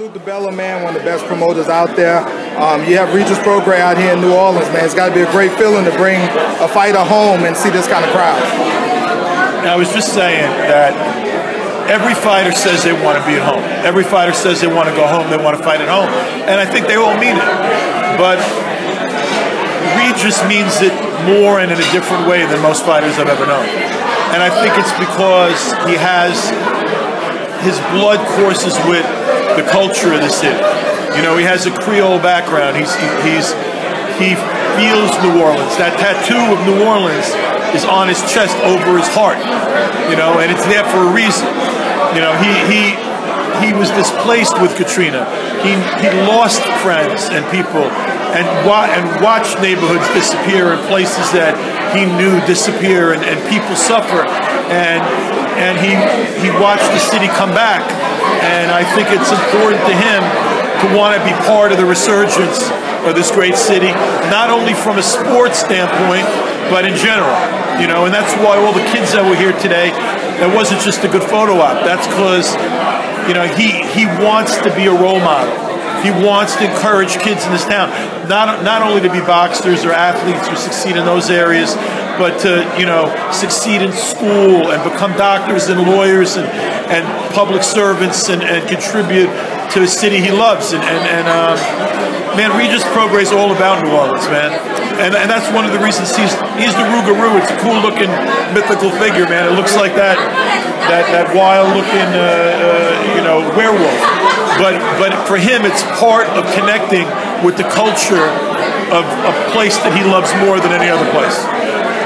salute Dibella, man, one of the best promoters out there. You have Regis Prograis out here in New Orleans, man. It's got to be a great feeling to bring a fighter home and see this kind of crowd. I was just saying that every fighter says they want to be at home. Every fighter says they want to go home, they want to fight at home. And I think they all mean it. But Regis means it more and in a different way than most fighters I've ever known. And I think it's because he has, his blood courses with the culture of the city. You know, he has a Creole background. He feels New Orleans. That tattoo of New Orleans is on his chest over his heart. You know, and it's there for a reason. You know, he was displaced with Katrina. He lost friends and people, and watched neighborhoods disappear and places that he knew disappear, and people suffer. And he watched the city come back. And I think it's important to him to want to be part of the resurgence of this great city, not only from a sports standpoint, but in general. You know, and that's why all the kids that were here today, that wasn't just a good photo op. That's because, you know, he wants to be a role model. He wants to encourage kids in this town, not only to be boxers or athletes who succeed in those areas, but to, you know, succeed in school and become doctors and lawyers and public servants and contribute to a city he loves. Man, Regis Prograis is all about New Orleans, man. And that's one of the reasons he's the Rougarou. It's a cool looking mythical figure, man. It looks like that wild looking you know, werewolf. But for him, it's part of connecting with the culture of a place that he loves more than any other place.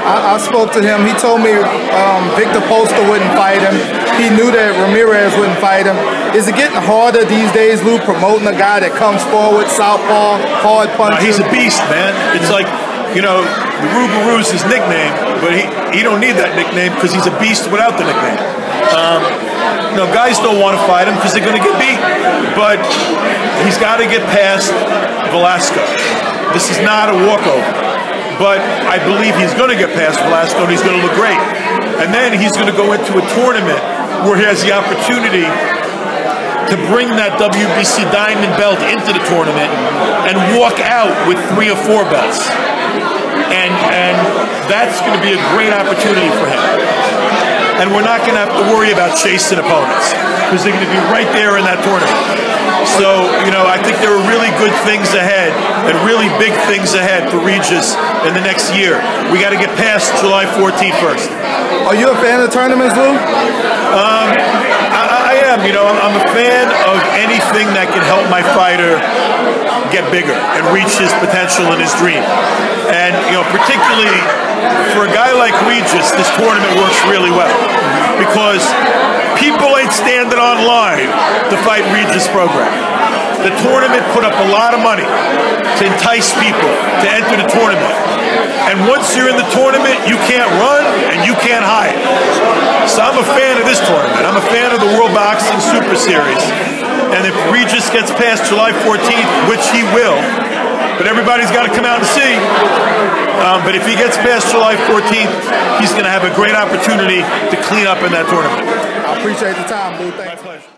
I spoke to him. He told me Victor Poster wouldn't fight him. He knew that Ramirez wouldn't fight him. Is it getting harder these days, Lou, promoting a guy that comes forward, southpaw, hard puncher? No, he's a beast, man. It's like, you know, the Rougarou's his nickname, but he don't need that nickname because he's a beast without the nickname. You know, guys don't want to fight him because they're going to get beat. But he's got to get past Velasco. This is not a walkover. But I believe he's going to get past Velasco and he's going to look great. And then he's going to go into a tournament where he has the opportunity to bring that WBC diamond belt into the tournament and walk out with 3 or 4 belts. And that's going to be a great opportunity for him. And we're not going to have to worry about chasing opponents because they're going to be right there in that tournament. So, you know, I think there are really good things ahead and really big things ahead for Regis in the next year. We got to get past July 14th first. Are you a fan of tournaments, Lou? I am. You know, I'm a fan of anything that can help my fighter get bigger and reach his potential and his dream. And, you know, particularly for a guy like Regis, this tournament works really well because people ain't standing online to fight Regis Prograis. The tournament put up a lot of money to entice people to enter the tournament. And once you're in the tournament, you can't run and you can't hide. So I'm a fan of this tournament. I'm a fan of the World Boxing Super Series. And if Regis gets past July 14th, which he will, but everybody's got to come out and see. But if he gets past July 14th, he's going to have a great opportunity to clean up in that tournament. I appreciate the time, Lou. Thanks. My pleasure.